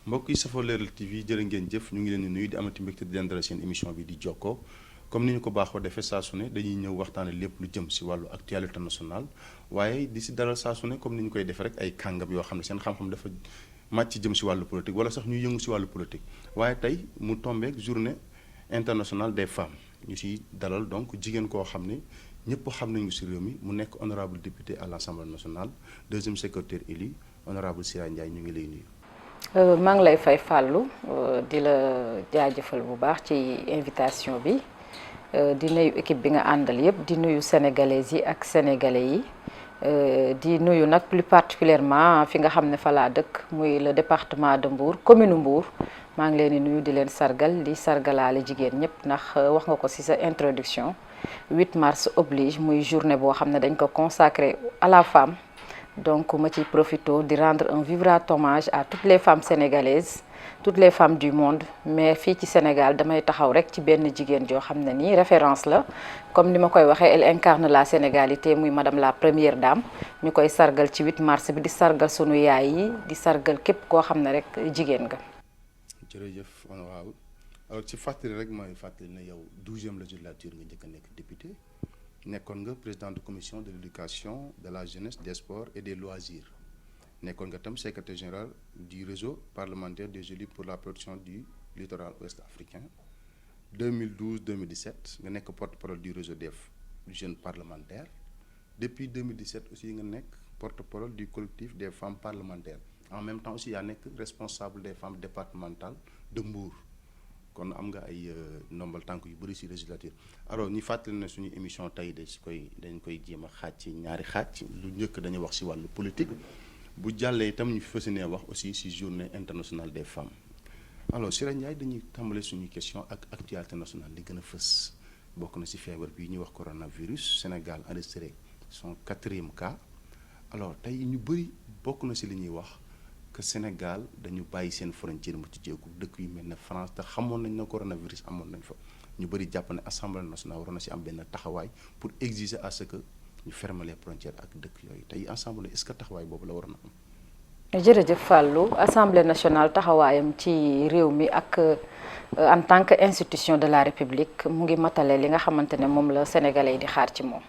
mbokk yi safoo Leral TV jërë ngeen jëf ñu ngi leen di nuyu di amati mbégte di leen dalal seen émission bi di Jokkoo comme ni ñu ko baaxoo defee saa su ne dañuy ñëw waxtaane lépp lu jëm si wàllu actualité nationale waaye di si dalal saa su ne comme ni ñu koy defee rek ay kàngam yoo xam ne seen xam-xam dafa màcc jëm si wàllu politique wala sax ñuy yëngu si wàllu politique waaye tey mu tombeek journée internationale des femmes ñu si dalal donc jigéen koo xam ne ñëpp xam nañu si réew mi mu nekk honorable député à l'Assemblée nationale deuxième secrétaire élu honorable Sira Ndiaye ñu ngi lay nuyu. maa ngi lay fay Fallou di la jaajëfal bu baax ci invitation bi di nuyu équipe bi nga àndal yëpp di nuyu sénégalaises yi ak sénégalais yi di nuyu nag plus particulièrement fi nga xam ne fa laa dëkk muy le département de Mbour commune Mbour maa ngi leen di nuyu di leen sargal di sargalaale jigéen ñëpp ndax wax nga ko ci sa introduction 8 mars oblige muy journée boo xam ne dañ ko consacré à la femme. Donc ma ciy profito di rendre un vibrant hommage à toutes les femmes sénégalaises toutes les femmes du monde mais fii ci Sénégal damay taxaw rek ci benn jigéen joo xam ne nii référence la comme ni ma koy waxee elle incarne la sénégalité muy madame la première dame ñu koy sargal ci 8 mars bi di sargal sunu yaay yi di sargal képp koo xam ne rek jigéen nga. jërëjëf waaw alors ci fàttali rek mooy fàttali ne yow 12e législature nga njëkk a nekk député. nekkoon nga président de commission de l'éducation de la jeunesse des sports et des loisirs nekkoon nga tam secrétaire général du réseau parlementaire des élus pour la protection du littoral ouest africain 2012-2017 nga nekk porte-parole du réseau des jeunes parlementaires depuis 2017 aussi nga nekk porte-parole du collectif des femmes parlementaires en même temps aussi yaa nekk responsable des femmes départementales de Mbour kon am nga ay ndombal tànk yu bëri ci législature alors ñu fàttali na suñu émission tey dañ koy jéem a xaaj ci ñaari xaaj lu njëkk dañuy wax ci wàllu politique bu jàllee itam ñu fas yéene wax aussi ci journée internationale des femmes alors Sira Ndiaye dañuy tàmbale suñu question ak actualité nationale li gën a fës bokk na ci feebar bii ñuy wax coronavirus Sénégal enregistré son 4e cas alors tey ñu bëri bokk na ci li ñuy wax que Sénégal dañu bàyyi seen frontière mu ci jéegu dëkk yu mel ne France te xamoon nañ ne coronavirus amoon nañ fa ñu bëri jàpp ne assemblée nationale waroon na ci am benn taxawaay pour exiger à ce que ñu fermer les frontières ak dëkk yooyu tey assemblée est-ce que taxawaay boobu la waroon a am. jërëjëf Fallou assemblée nationale taxawaayam ci réew mi ak en tant que institution de la république mu ngi matale li nga xamante ne moom la sénégalais yi di xaar ci moom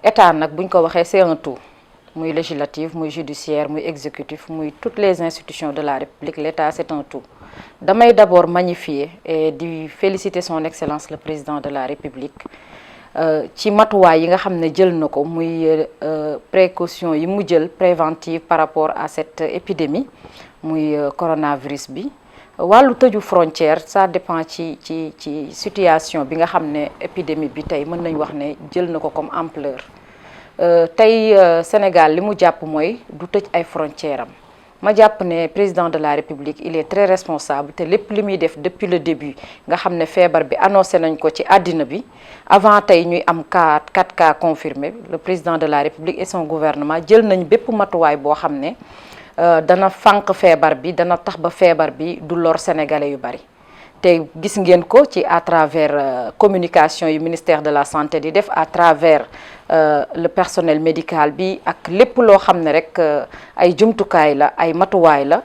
état nag buñ ko waxee c'est un tout. muy législatif muy judiciaire muy exécutif muy toutes les institutions de la République l'État c'est un tout damay d'abord magnifier et di féliciter son excellence le président de la République ci matuwaay yi nga xam ne jël na ko muy précaution yi mu jël préventive par rapport à cette épidémie muy coronavirus bi wàllu tëju frontière ça dépend ci situation bi nga xam ne épidémie bi tey mën nañ wax ne jël na ko comme ampleur tey Sénégal li mu jàpp mooy du tëj ay frontières am ma jàpp ne président de la République il est très responsable te lépp li muy def depuis le début nga xam ne feebar bi annoncé nañ ko ci àddina bi avant tey ñuy am 4 cas confirmés le président de la République et son gouvernement jël nañ bépp matuwaay boo xam ne dana fànq feebar bi dana tax ba feebar bi du lor sénégalais yu bari te gis ngeen ko ci à travers communication yu ministère de la santé di def à travers le personnel médical bi ak lépp loo xam ne rek ay jumtukaay la ay matuwaay la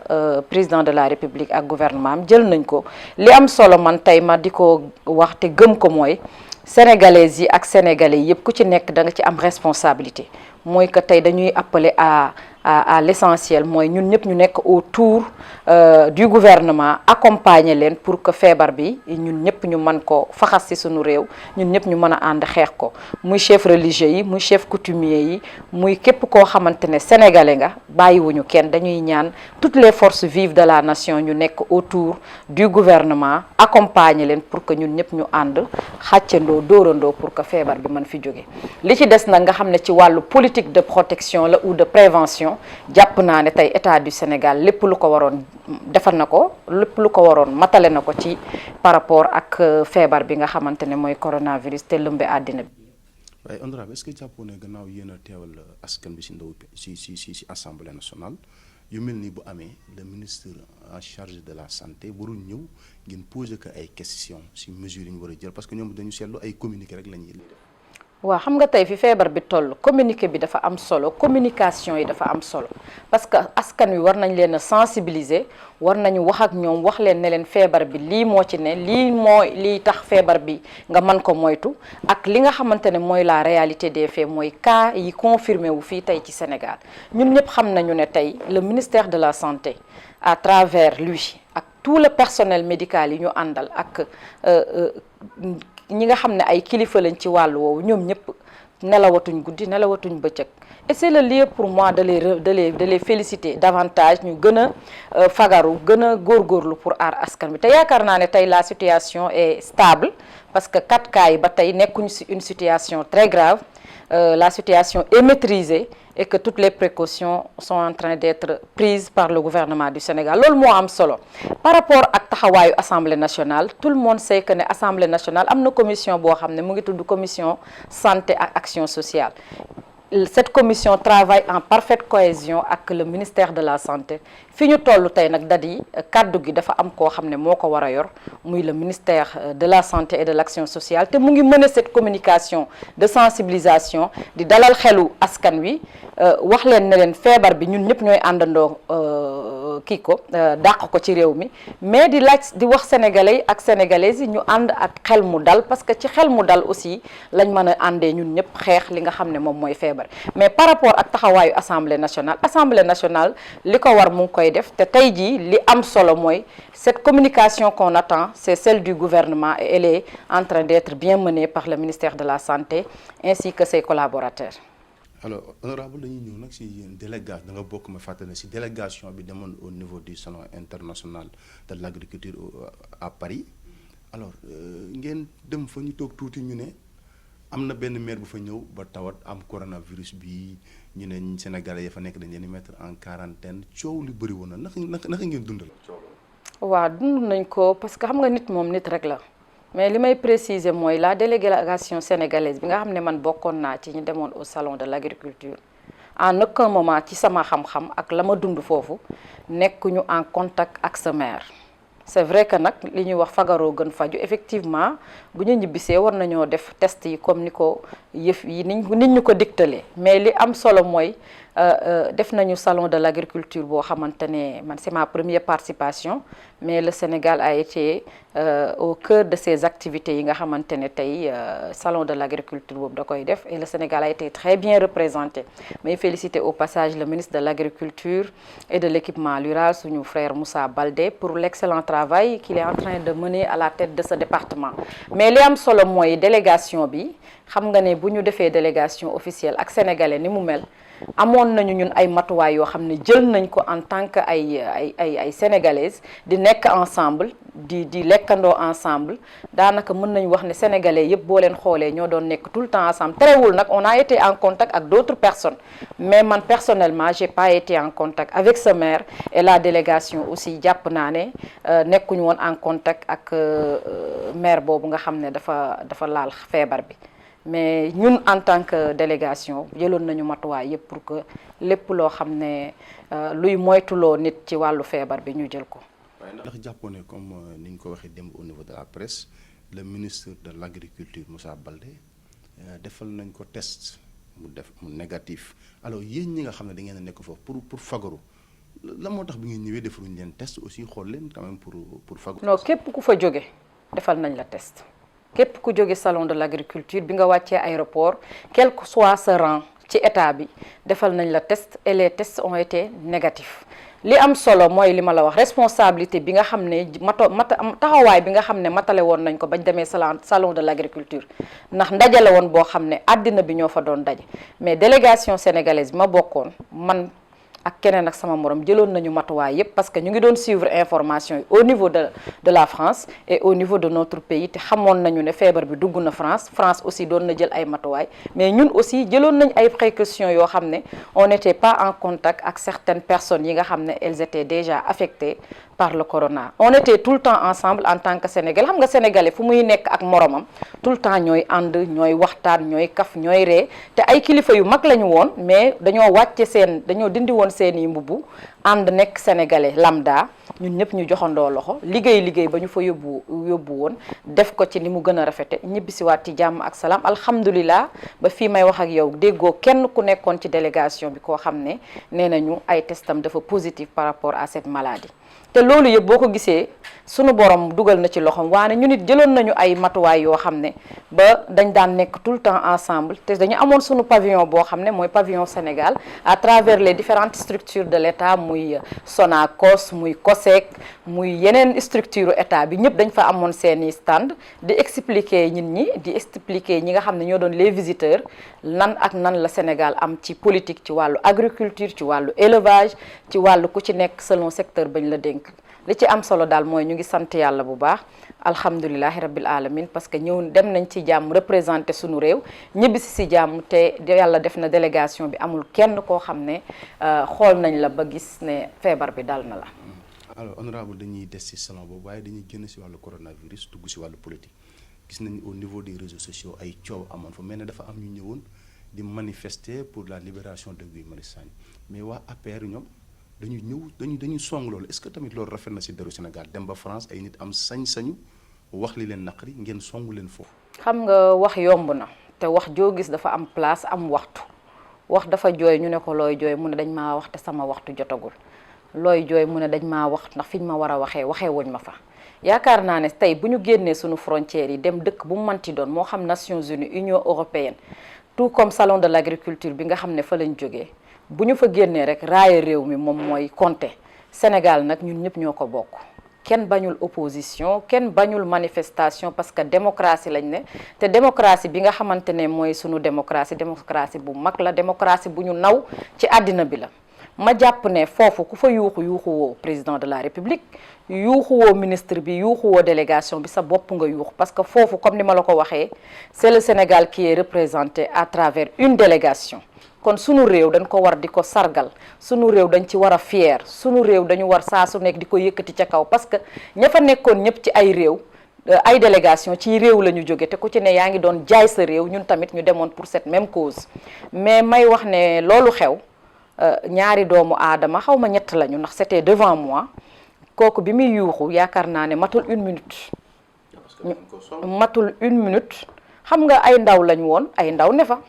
président de la république ak gouvernement am jël nañ ko li am solo man tey ma di ko wax te gëm ko mooy sénégalaises yi ak sénégalais yëpp ku ci nekk da nga ci am responsabilité mooy que tey dañuy appeler à l'essentiel mooy ñun ñëpp ñu nekk autour du gouvernement accompagner leen pour que feebar bi ñun ñëpp ñu mën ko faxas ci suñu réew ñun ñëpp ñu mën a ànd xeex ko muy chef religieux yi muy chef coutumier yi muy képp koo xamante ne sénégalais nga bàyyiwuñu kenn dañuy ñaan toutes les forces vives de la nation ñu nekk autour du gouvernement accompagner leen pour que ñun ñëpp ñu ànd xàccandoo dóorandoo pour que feebar bi mën fi jóge li ci des nag nga xam ne ci wàllu politique de protection la ou de prévention jàpp naa ne tey état du Sénégal lépp lu ko waroon defal na ko lépp lu ko waroon matale na ko ci par rapport ak feebar bi nga xamante ne mooy coronavirus te lëmbe àddina bi. waaye honorable est-ce que jàppoo ne gannaaw yéen a teewal askan bi ci ndaw ci assemblée nationale yu mel ni bu amee le ministre en charge de la santé warul ñëw ngeen poser que ay questions ci mesures yi ñu war a jël parce que ñoom dañu seetlu ay communiqué rek la ñuy def. waaw xam nga tey fi feebar bi toll communiqué bi dafa am solo, communication yi dafa am solo parce que askan wi war nañ leen a sensibiliser, war nañu wax ak ñoom wax leen ne leen feebar bi lii moo ci ne, lii mooy lii tax feebar bi nga mën ko moytu, ak li nga xamante ne mooy la réalité des faits mooy cas yi confirmé wu fii tey ci Sénégal. ñun ñëpp xam nañu ne tey le ministère de la santé à travers lui ak tout le personnel médical yi ñu àndal ak ñi nga xam ne ay kilifa lañ ci wàllu woowu, ñoom ñëpp nelawatuñ guddi nelawatuñ bëccëg. Et c'est le lieu pour moi de les féliciter davantage, ñu gën a fagaru gën a góorgóorlu pour aar askan bi te yaakaar naa ne tey la situation est stable parce que 4 cas yi ba tey nekkuñu ci une situation très grave, la situation est maîtrisée et que toutes les précautions sont en train d'être prises par le gouvernement du Sénégal. Loolu moo am solo. Par rapport ak taxawaayu Assemblée nationale, tout le monde sait que ne Assemblée nationale am na commission boo xam ne mu ngi tudd commission santé ak action sociale. Cette commission travaille en parfaite cohésion avec le ministère de la santé. fi ñu toll tey nag dadi kaddu gi dafa am koo xam ne moo ko war a yor muy le ministère de la santé et de l'action sociale te mu ngi mener cette communication de sensibilisation di dalal xelu askan wi wax leen ne leen feebar bi ñun ñëpp ñooy àndandoo kii ko dàq ko ci réew mi mais di laaj di wax sénégalais yi ak sénégalaises yi ñu ànd ak xel mu dal parce que ci xel mu dal aussi lañ mën a àndee ñun ñëpp xeex li nga xam ne moom mooy feebar mais par rapport ak taxawaayu assemblée nationale li ko war mu ngi koy def te tey jii li am solo mooy cette communication qu'on attend c'est celle du gouvernement et elle est en train d'être bien menée par le ministère de la santé ainsi que ses collaborateurs. Alors honorable dañuy ñëw nag si délégation da nga bokk ma fàttali si délégation bi demoon au niveau du salon international de l'agriculture à Paris alors ngeen dem fa ñu toog tuuti ñu ne am na benn maire bu fa ñëw ba tawat am coronavirus bi ñu ne Sénégalais yi fa nekk dañ leen di mettre en quarantaine coow li bëri woon na naka ngeen dundal. waaw dund nañ ko parce que xam nga nit moom nit rek la. mais li may préciser mooy la délégation sénégalaise bi nga xam ne man bokkoon naa ci ñu demoon au salon de l'agriculture en aucun moment ci sama xam-xam ak la ma dund foofu nekkuñu en contact ak sa maire. c'est vrai que nag li ñuy wax fagaroo gën faju effectivement bu ñu ñibbisee war nañoo def test yi comme ni ko yëf yi nit ñu ko digtalee mais li am solo mooy def nañu salon de l'agriculture boo xamante ne man c'est ma première participation mais le Sénégal a été au cœur de ces activités yi nga xamante ne tey salon de l'agriculture boobu da koy def et le Sénégal a été très bien représenté may féliciter au passage le ministre de l'agriculture et de l'équipement rural suñu frère Moussa Baldé pour l'excellent travail qu'il est en train de mener à la tête de ce département mais li am solo mooy délégation bi xam nga ne bu ñu defee délégation officielle ak sénégalais ni mu mel amoon nañu ñun ay matuwaay yoo xam ne jël nañ ko en tant que ay sénégalaises di nekk ensemble di lekkandoo ensemble daanaka mën nañu wax ne sénégalais yëpp boo leen xoolee ñoo doon nekk tout le temps ensemble terewul nag on a été en contact ak d'autres personnes mais man personnellement j'ai pas été en contact avec ce maire et la délégation aussi jàpp naa ne nekkuñu woon en contact ak maire boobu nga xam ne dafa laal feebar bi mais ñun en tant que délégation jëloon nañu matuwaay yëpp pour que lépp loo xam ne luy moytuloo nit ci wàllu feebar bi ñu jël ko. ndax jàppoon ne comme ni ñu ko waxee démb au niveau de la presse le ministre de l'agriculture Moussa Baldé defal nañ ko test mu négatif alors yéen ñi nga xam ne da ngeen a nekk foofu pour fagaru la moo tax bi ngeen ñëwee defaluñ leen test aussi xool leen quand même pour fagaru. non képp ku fa jóge defal nañ la test. képp ku jóge salon de l'agriculture bi nga wàccee aéroport quel que soit ce rang ci état bi defal nañ la test et les tests ont été négatifs li am solo mooy li ma la wax responsabilité bi nga xam ne taxawaay bi nga xam ne matale woon nañ ko bañ demee salon de l'agriculture ndax ndaje la woon boo xam ne àddina bi ñoo fa doon daje mais délégation sénégalaise bi ma bokkoon man ak keneen ak sama morom jëloon nañu matuwaay yépp parce que ñu ngi doon suivre information yi au niveau de la France et au niveau de notre pays te xamoon nañu ne feebar bi dugg na France aussi doon na jël ay matuwaay mais ñun aussi jëloon nañ ay précautions yoo xam ne on n'était pas en contact ak certaines personnes yi nga xam ne elles étaient déjà affectées par le corona. On était tout le temps ensemble en tant que Sénégalais xam nga sénégalais fu muy nekk ak moromam tout le temps ñooy ànd ñooy waxtaan ñooy kaf ñooy ree te ay kilifa yu mag lañu woon mais dañoo dindi woon seeni mbubb ànd nekk sénégalais lambda ñun ñëpp ñu joxandoo loxo liggéey ba ñu fa yóbbu woon def ko ci ni mu gën a rafete ñibbisiwaat ci jàmm ak salaam alhamdulilah ba fii may wax ak yow déggoo kenn ku nekkoon ci délégation bi koo xam ne nee nañu ay testam dafa positif par rapport à cette maladie. te loolu yëpp boo ko gisee sunu borom dugal na ci loxoom waane ñu nit jëloon nañu ay matuwaay yoo xam ne ba dañ daan nekk tout le temps ensemble te dañu amoon sunu pavillon boo xam ne mooy pavillon Sénégal à travers les différentes structures de l'État muy Sonacos muy COSEC muy yeneen structure état bi ñëpp dañ fa amoon seeni stand di expliquer nit ñi di expliquer ñi nga xam ne ñoo doon les visiteurs nan ak nan la Sénégal am ci politique ci wàllu agriculture ci wàllu élevage ci wàllu ku ci nekk selon secteur bañ la dénk li ci am solo daal mooy ñu ngi sant yàlla bu baax alhamdulilahi rabbil alamin parce que ñëw dem nañ ci jàmm représenté sunu réew ñibbisi si jàmm te yàlla def na délégation bi amul kenn koo xam ne xool nañ la ba gis ne feebar bi dal na la. alors honorable dañuy des ci salon boobu waaye dañuy génn ci wàllu coronavirus dugg ci wàllu politique gis nañu au niveau des réseaux sociaux ay coow amoon fa mel ne dafa am ñu ñëwoon di manifester pour la libération de Guy Marius Sagna mais waa APR ñoom dañu song loolu est-ce que tamit loolu rafet na ci deru Sénégal dem ba France ay nit am sañ-sañu wax li leen naqari ngeen songu leen foofu. xam nga wax yomb na te wax joo gis dafa am place am waxtu wax dafa jooy ñu ne ko looy jooy mu ne dañ maa wax te sama waxtu jotagul looy jooy mu ne dañ maa wax ndax fiñ ma war a waxee wuñ ma fa. yaakaar naa ne tey bu ñu génnee suñu frontières yi dem dëkk bu mu manti doon moo xam Nations Unies Union européenne tout comme salon de l'agriculture bi nga xam ne fa lañ jógee bu ñu fa génnee rek raaya réew mi moom mooy compter Sénégal nag ñun ñëpp ñoo ko bokk kenn bañul opposition kenn bañul manifestation parce que démocratie lañ ne te démocratie bi nga xamante ne mooy sunu démocratie bu mag la démocratie bu ñu naw ci àddina bi la ma jàpp ne foofu ku fa yuuxu woo président de la république yuuxu woo ministre bi yuuxu woo délégation bi sa bopp nga yuuxu parce que foofu comme ni ma la ko waxee c'est le Sénégal qui est représenté à travers une délégation kon sunu réew dañ ko war di ko sargal sunu réew dañ ci war a fier sunu réew dañu war saa su nekk di ko yëkkati ca kaw parce que ña fa nekkoon ñëpp ci ay réew ay délégation ci réew la ñu jóge te ku ci ne yaa ngi doon jaay sa réew ñun tamit ñu demoon pour cette même cause mais may wax ne loolu xew ñaari doomu aadama xaw ma ñett lañu ndax c'était devant moi kooku bi muy yuuxu yaakaar naa ne matul une minute xam nga ay ndaw lañu woon ay ndaw ne fa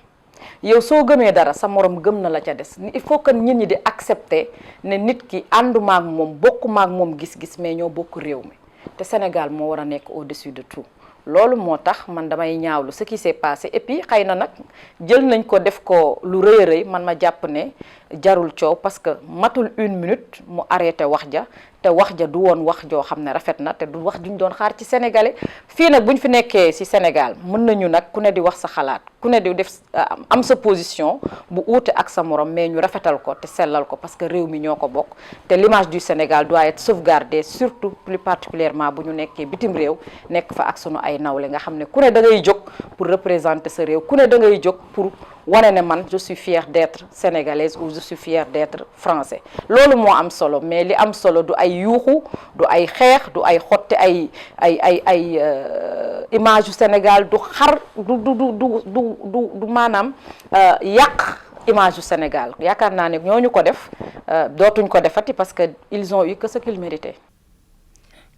yow soo gëmee dara sa morom gëm na la ca des il faut que nit ñi di accepter ne nit ki ànduma ak moom bokkuma ak moom gis-gis mais ñoo bokk réew mi te Sénégal moo war a nekk au-dessus de tout loolu moo tax man damay ñaawlu ce qui s'est passé et puis xëy na nag jël nañ ko def ko lu rëy a rëy man ma jàpp ne jarul coow parce que matul une minute mu arrêté wax ja te wax ja du woon wax joo xam ne rafet na te du wax duñ doon xaar ci sénégalais fii nag buñ fi nekkee ci Sénégal mën nañu nag ku ne di wax sa xalaat ku ne di def am sa position bu uute ak sa morom mais ñu rafetal ko te sellal ko parce que réew mi ñoo ko bokk te l'image du Sénégal doit être sauvegardée surtout plus particulièrement bu ñu nekkee bitim réew nekk fa ak sunu ay nawle nga xam ne ku ne da ngay jóg pour représenter sa réew ku ne da ngay jóg pour wane ne man je suis fière d'être sénégalaise ou je suis fière d'être français loolu moo am solo mais li am solo du ay yuuxu du ay xeex du ay xotte ay image yu Sénégal du xar du maanaam yàq image yu Sénégal yaakaar naa ne ñooñu ko def dootuñ ko defati parce que ils ont eu que ce qu'ils méritaient.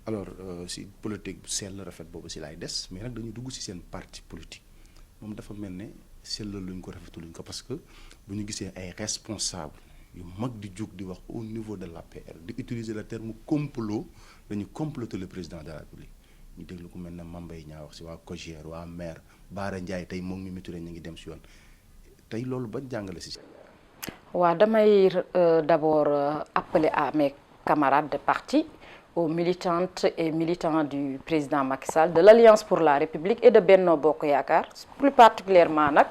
alors si politique bu sell rafet boobu si laay des mais nag dañu dugg si seen parti politique moom dafa mel ne sellal luñ ko rafetluñ ko parce que bu ñu gisee ay responsable yu mag di jóg di wax au niveau de l'APR di utiliser le terme complot dañu comploter le président de la République ñu déglu ko mel ne Mame Mbaye Niang wax si waa COJER waa maire Bara Ndiaye tey moom Mimi Touré ñu ngi dem si yoon tey loolu ba jàngale si. waaw damay d'abord appeler à mes camarades de parti aux militantes et militants du président Macky Sall de l'Alliance pour la République et de Benno Bokk Yaakaar plus particulièrement nag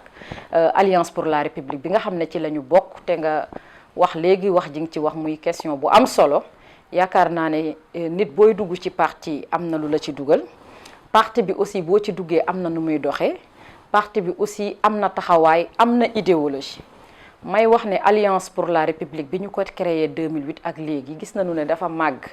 Alliance pour la République bi nga xam ne ci la ñu bokk te nga wax léegi wax ji nga ci wax muy question bu am solo yaakaar naa ne nit booy dugg ci parti am na lu la ci dugal parti bi aussi boo ci duggee am na nu muy doxee parti bi aussi am na taxawaay am na idéologie may wax ne Alliance pour la République bi ñu ko créé 2008 ak léegi gis nañu ne dafa màgg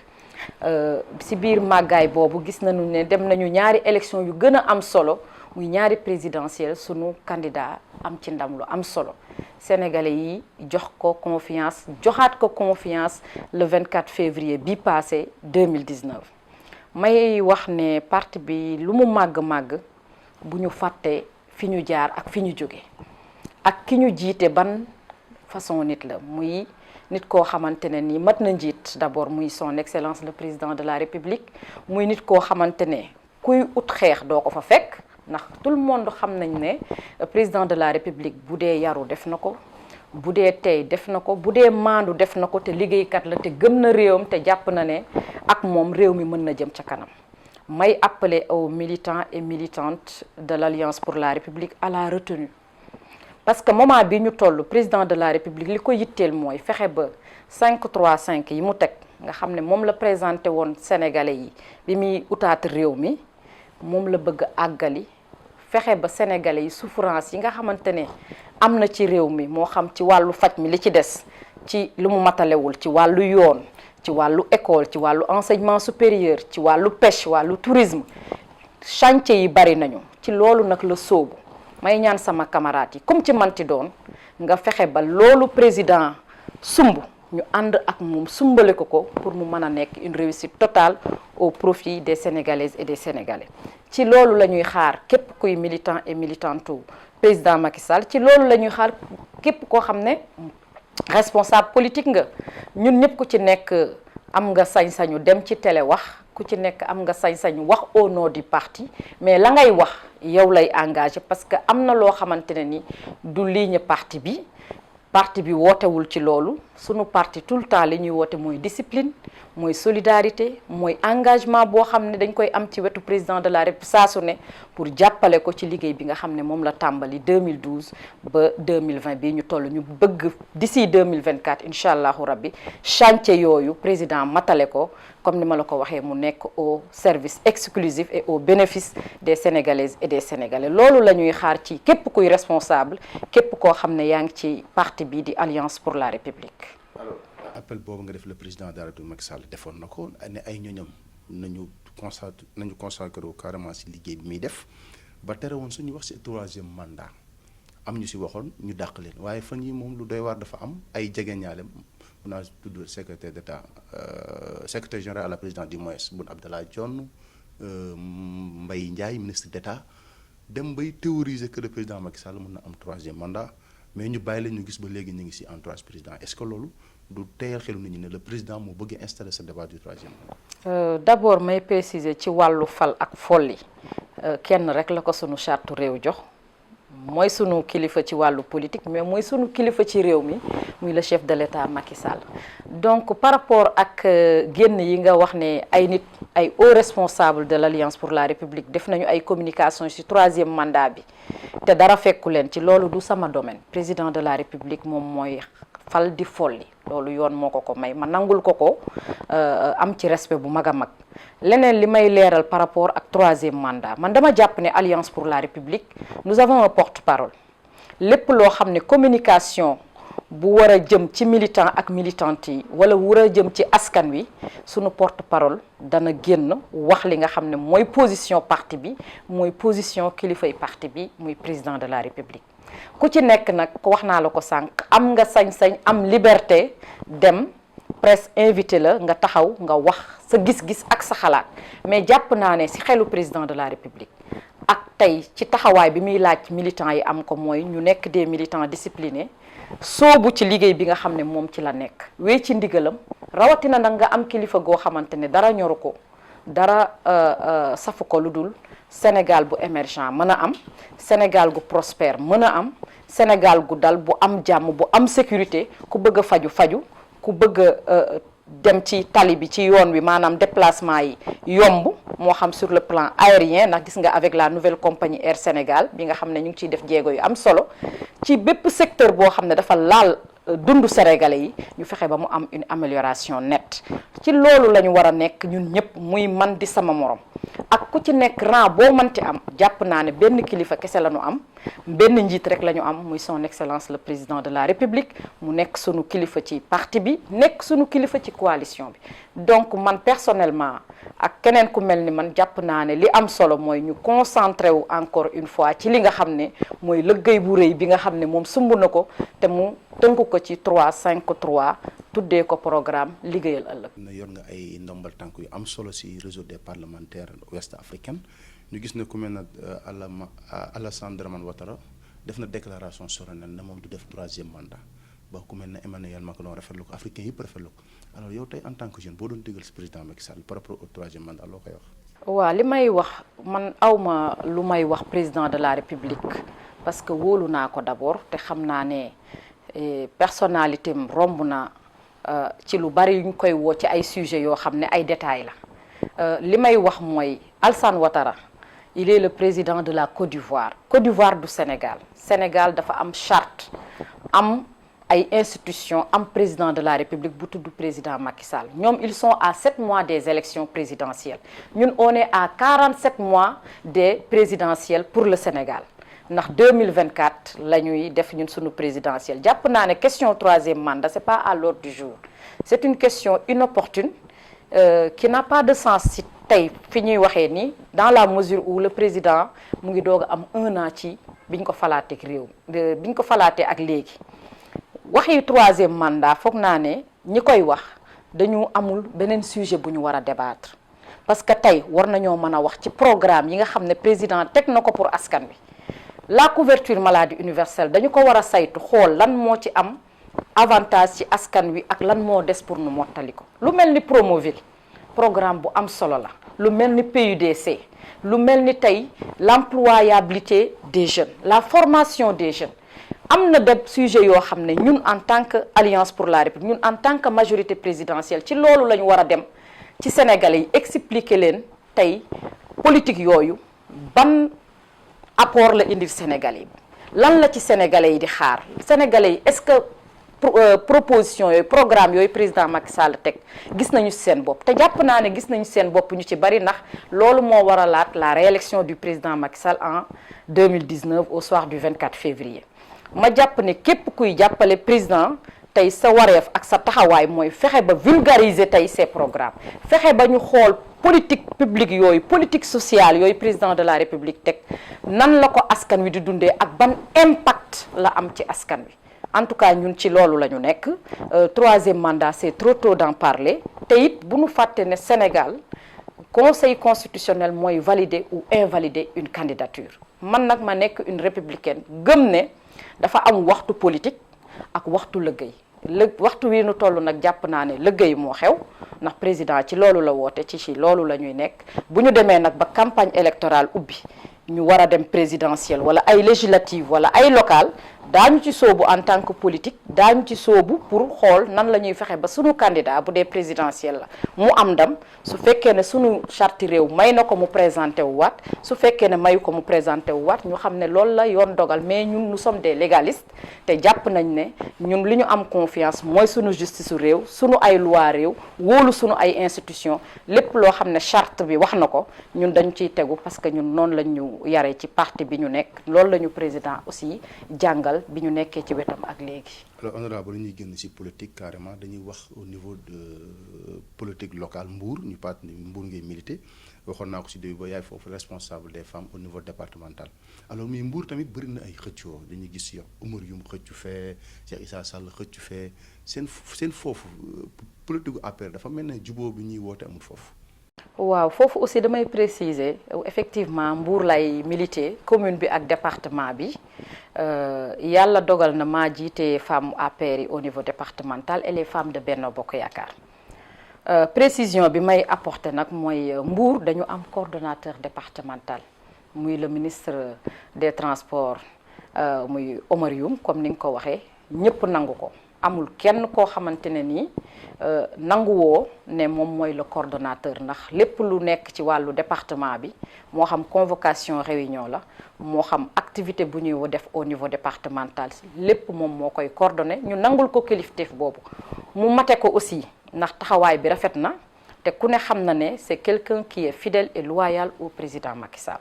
ci biir màggaay boobu gis nañu ne dem nañu ñaari élection yu gën a am solo muy ñaari présidentielle sunu candidat am ci ndam lu am solo sénégalais yi jox ko confiance joxaat ko confiance le 24 février bi passé 2019 may wax ne parti bi lu mu màgg-màgg bu ñu fàtte fi ñu jaar ak fi ñu jóge ak ki ñu jiite ban façon nit la muy nit koo xamante ne ni mat na njiit d'abord muy son excellence le président de la république muy nit koo xamante ne kuy ut xeex doo ko fa fekk ndax tout le monde xam nañ ne président de la république bu dee yaru def na ko bu dee tey def na ko bu dee maandu def na ko te liggéeykat la te gëm na réewam te jàpp na ne ak moom réew mi mën na jëm ca kanam may appeler aux militants et militantes de l'Alliance pour la République à la retenue parce que moment bi ñu toll président de la République li ko yitteel mooy fexe ba 5-3-5 yi mu teg nga xam ne moom la présenté woon Sénégalais yi bi muy utaat réew mi moom la bëgg àggali fexe ba Sénégalais yi souffrance yi nga xamante ne am na ci réew mi moo xam ci wàllu faj mi li ci des ci lu mu matalewul ci wàllu yoon ci wàllu école ci wàllu enseignement supérieur ci wàllu pêche wàllu tourisme chantier yi bari nañu ci loolu nag la sóobu may ñaan sama camarades yi comme ci manti doon nga fexe ba loolu président sumb ñu ànd ak moom sumbale ko pour mu mën a nekk une réussite totale au profit des Sénégalaises et des Sénégalais ci loolu la ñuy xaar képp kuy militant et militante président Macky Sall ci loolu la ñuy xaar képp koo xam ne responsable politique nga ñun ñëpp ku ci nekk am nga sañ-sañu dem ci télé wax ku ci nekk am nga sañ-sañu wax au nom du parti mais la ngay wax yow lay engagé parce que am na loo xamante ne ni du ligne parti bi wootewul ci loolu sunu parti tout le temps li ñuy woote mooy discipline mooy solidarité mooy engagement boo xam ne dañ koy am ci wetu président de la République saa su ne pour jàppale ko ci liggéey bi nga xam ne moom la tàmbali 2012 ba 2020 bii ñu toll ñu bëgg d'ici 2024 incha allahu rabbi chantier yooyu président matale ko comme ni ma la ko waxee mu nekk au service exclusif et au bénéfice des Sénégalaises et des Sénégalais loolu la ñuy xaar ci képp kuy responsable képp koo xam ne yaa ngi ci parti bi di Alliance pour la République. alors appel boobu nga def le président de la République Macky Sall defoon na ko ne ay ñoñam nañu consacré carrément si liggéey bi muy def ba tere woon suñu wax si troisième mandat am ñu si waxoon ñu dàq leen waaye fan yi moom lu doy waar dafa am ay jegeñaale mun naa tudd secrétaire d'État secrétaire général à la présidence du MOES Boun Abdallah Dionne Mbaye Ndiaye ministre d'État dem bay théoriser que le président Macky Sall mun na am troisième mandat mais ñu bàyyi la ñu gis ba léegi ñu ngi si entourage président est-ce que loolu du teyal xelu nit ñi ne le président moo bëgg installer ce débat du troisième mandat. D'abord may préciser ci wàllu fal ak folli kenn rek la ko sunu charte réew jox mooy sunu kilifa ci wàllu politique mais mooy sunu kilifa ci réew mi muy le chef de l'État Macky Sall donc par rapport ak génn yi nga wax ne ay nit ay hauts responsables de l'Alliance pour la République def nañu ay communication ci troisième mandat bi te dara fekku leen ci loolu du sama domaine président de la République moom mooy fal di folli loolu yoon moo ko may ma nangul ko am ci respect bu mag a mag leneen li may leeral par rapport ak troisième mandat man dama jàpp ne Alliance pour la République nous avons un porte-parole lépp loo xam ne communication bu war a jëm ci militant ak militante yi wala war a jëm ci askan wi sunu porte-parole dana génn wax li nga xam ne mooy position parti bi mooy position kilifay parti bi muy président de la République ku ci nekk nag wax naa la ko sànq am nga sañ-sañ am liberté dem presse invité la nga taxaw nga wax sa gis-gis ak sa xalaat mais jàpp naa ne ci xelu président de la République ak tey ci taxawaay bi muy laaj militants yi am ko mooy ñu nekk des militants disciplinés soobu ci liggéey bi nga xam ne moom ci la nekk wéy ci ndigalam rawatina nag nga am kilifa goo xamante ne dara ñoru ko dara safu ko lu dul Sénégal bu émergent mën a am Sénégal gu prospère mën a am Sénégal gu dal bu am jàmm bu am sécurité ku bëgg a faju ku bëgg a dem ci tali bi ci yoon wi maanaam déplacement yi yomb moo xam sur le plan aérien ndax gis nga avec la nouvelle compagnie Air Sénégal bi nga xam ne ñu ngi ciy def jéego yu am solo ci bépp secteur boo xam ne dafa laal dundu sénégalais yi ñu fexe ba mu am une amélioration nette ci loolu la ñu war a nekk ñun ñëpp muy man di sama morom ak ku ci nekk rang boo mënti am jàpp naa ne benn kilifa kese la ñu am benn njiit rek la ñu am muy son excellence le président de la république mu nekk sunu kilifa ci parti bi nekk sunu kilifa ci coalition bi. donc man personnellement ak keneen ku mel ni man jàpp naa ne li am solo mooy ñu concentré wu encore une fois ci li nga xam ne mooy liggéey bu rëy bi nga xam ne moom sumb na ko te mu tënk ko ci 3-5-3 tuddee ko programme liggéeyal ëllëg. na yor nga ay ndombal tànk yu am solo ci réseau des parlementaires ouest africain ñu gis ne ku mel ne Alassane Dramane Ouattara def na déclaration solennelle ne moom du def 3e mandat ba ku mel ne Emmanuel Macron rafetlu ko africain yëpp rafetlu ko alors yow tey en tant que jeune boo doon digal ci président Macky Sall par rapport au 3e mandat loo koy wax. waaw li may wax man awma lu may wax président de la république parce que wóolu naa ko d'abord te xam naa ne personnalité am romb na ci lu bari yu ñu koy woo ci ay sujets yoo xam ne ay détails la li may wax mooy Alassane Ouattara il est le président de la Côte d'Ivoire du Sénégal dafa am charte am ay institutions am président de la République bu tudd président Macky Sall ñoom ils sont à 7 mois des élections présidentielles ñun on est à 47 mois des présidentielles pour le Sénégal ndax 2024 la ñuy def ñun suñu présidentielle jàpp naa ne question 3e mandat c'est pas à l'ordre du jour c'est une question inopportune qui n'a pas de sens ci tey fi ñuy waxee nii dans la mesure où le président mu ngi doog a am 1 an ci biñ ko falaatee ak réew biñ ko falaatee ak léegi waxi 3e mandat foog naa ne ñi koy wax dañu amul beneen sujet bu ñu war a débattre parce que tey war nañoo mën a wax ci programme yi nga xam ne président teg na ko pour askan wi la couverture maladie universelle dañu ko war a saytu xool lan moo ci am avantage ci askan wi ak lan moo des pour nu mottali ko lu mel ni Promoville programme bu am solo la lu mel ni PUDC lu mel ni tey l'employabilité des jeunes la formation des jeunes am na des sujets yoo xam ne ñun en tant que alliance pour la République ñun en tant que majorité présidentielle ci loolu la ñu war a dem ci Sénégalais yi expliquer leen tey politique yooyu ban apport la indil Sénégalais yi lan la ci Sénégalais yi di xaar Sénégalais yi est-ce que proposition yooyu programme yooyu président Macky Sall teg gis nañu seen bopp te jàpp naa ne gis nañu seen bopp ñu ci bari ndax loolu moo waralaat la réélection du président Macky Sall en 2019 au soir du 24 février ma jàpp ne képp kuy jàppale président tey sa wareef ak sa taxawaay mooy fexe ba vulgariser tey ces programmes fexe ba ñu xool politique publique yooyu politique sociale yooyu président de la République teg nan la ko askan wi di dundee ak ban impact la am ci askan wi en tout cas ñun ci loolu la ñu nekk 3e mandat c'est trop tôt d'en parler te it bu ñu fàtte ne Sénégal conseil constitutionnel mooy valider ou invalider une candidature man nag ma nekk une républicaine gëm ne dafa am waxtu politique ak waxtu liggéey waxtu wi nu toll nag jàpp naa ne liggéey moo xew ndax président ci loolu la woote ci loolu la ñuy nekk bu ñu demee nag ba campagne électorale ubbi ñu war a dem présidentielle wala ay législative wala ay locale daañu ci soobu en tant que politique daañu ci soobu pour xool nan la ñuy fexe ba sunu candidat bu dee présidentielle la mu am ndam su fekkee ne sunu charte réew may na ko mu présenté wu waat su fekkee ne mayu ko mu présenté wu waat ñu xam ne loolu la yoon dogal mais ñun nous sommes des légalistes te jàpp nañ ne ñun li ñu am confiance mooy sunu justice réew sunu ay loi réew wóolu sunu ay institution lépp loo xam ne charte bi wax na ko ñun dañu ciy tegu parce que ñun noonu lañ ñu yaree ci parti bi ñu nekk loolu la ñu président aussi jàngal bi ñu nekkee ci wetam ak léegi. alors honorable ñuy génn ci politique carrément dañuy wax au niveau de politique locale Mbour ñu paat ni Mbour ngay milité waxoon naa ko ci début ba yaay foofu responsable des femmes au niveau départemental alors muy Mbour tamit bëri na ay xëccoo dañuy gis yow Oumar Youm xëccu fee Cheikh Issa Sall xëccu fee seen foofu politique gu APR dafa mel ne jubóo bi ñuy woote amul foofu. waaw foofu aussi damay préciser effectivement Mbour lay milité commune bi ak département bi yàlla dogal na maa jiite femmes APR yi au niveau départemental et les femmes de Benno Bokk Yaakaar précision bi may apporter nag mooy Mbour dañu am coordonnateur départemental muy le ministre des transports muy Oumar Youm comme ni nga ko waxee ñëpp nangu ko amul kenn koo xamante ne nii nanguwoo ne moom mooy le coordonnateur ndax lépp lu nekk ci wàllu département bi moo xam convocation réunion la moo xam activité bu ñuy def au niveau départemental lépp moom moo koy coordonné ñu nangul ko kilifteef boobu mu mate ko aussi ndax taxawaay bi rafet na te te ku ne xam na ne c'est quelqu'un qui est fidèle et loyal au président Macky Sall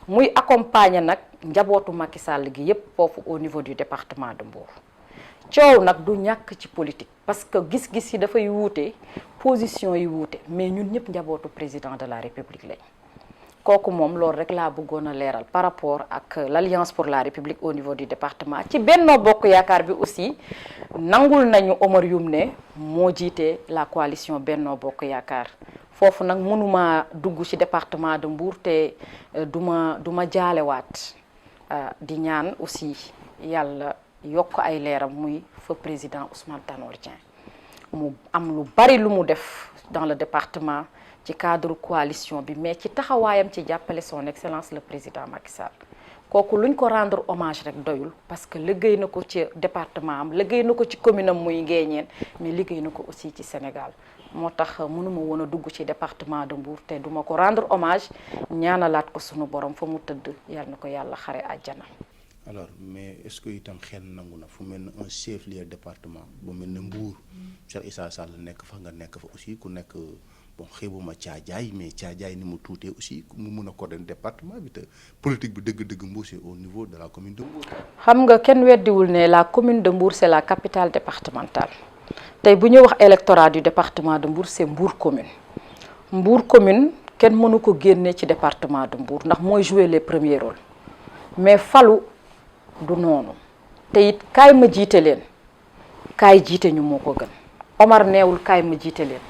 muy accompagner nag njabootu Macky Sall gi yépp foofu au niveau du département de Mbour. coow nag du ñàkk ci politique parce que gis-gis yi dafay wuute position yi wuute mais ñun ñëpp njabootu président de la république lañ kooku moom loolu rek laa bëggoon a leeral par rapport ak l'Alliance pour la République au niveau du département. ci Benno Bokk Yaakaar bi aussi nangul nañu Omar Youm ne moo jiite la coalition Benno Bokk Yaakaar foofu nag mënuma dugg ci département de Mbour te duma jaalewaat di ñaan aussi yàlla yokk ay leeram muy fa président Ousmane Tanor Dieng mu am lu bari lu mu def dans le département ci cadre coalition bi mais ci taxawaayam ci jàppale son excellence le président Macky Sall kooku luñ ko rendre hommage rek doyul parce que liggéey na ko ci département am liggéey na ko ci commune am muy Nguéniène mais liggéey na ko aussi ci Sénégal moo tax mënuma woon a dugg ci département de Mbour te duma ko rendre hommage ñaanalaat ko sunu borom fa mu tëdd yàlla na ko yàlla xare àjjana. alors mais est-ce que itam xel nangu na fu mel ne un chef-lieu département bu mel ne Mbour Cheikh Issa Sall nekk fa nga nekk fa aussi ku nekk bon xeebuma Thiadiaye mais Thiadiaye ni mu tuutee aussi mu mun a coordonner département bi te politique bi dëgg-dëgg Mbour c'est au niveau de la commune de Mbour. xam nga kenn weddiwul ne la commune de Mbour c'est la capitale départementale tey bu ñu wax électorat du département de Mbour c'est Mbour commune kenn mënu ko génne ci département de Mbour ndax mooy jouer les premiers rôles mais falu du noonu te it kaay ma jiite leen kaay jiite ñu moo ko gën Omar neewul kaay ma jiite leen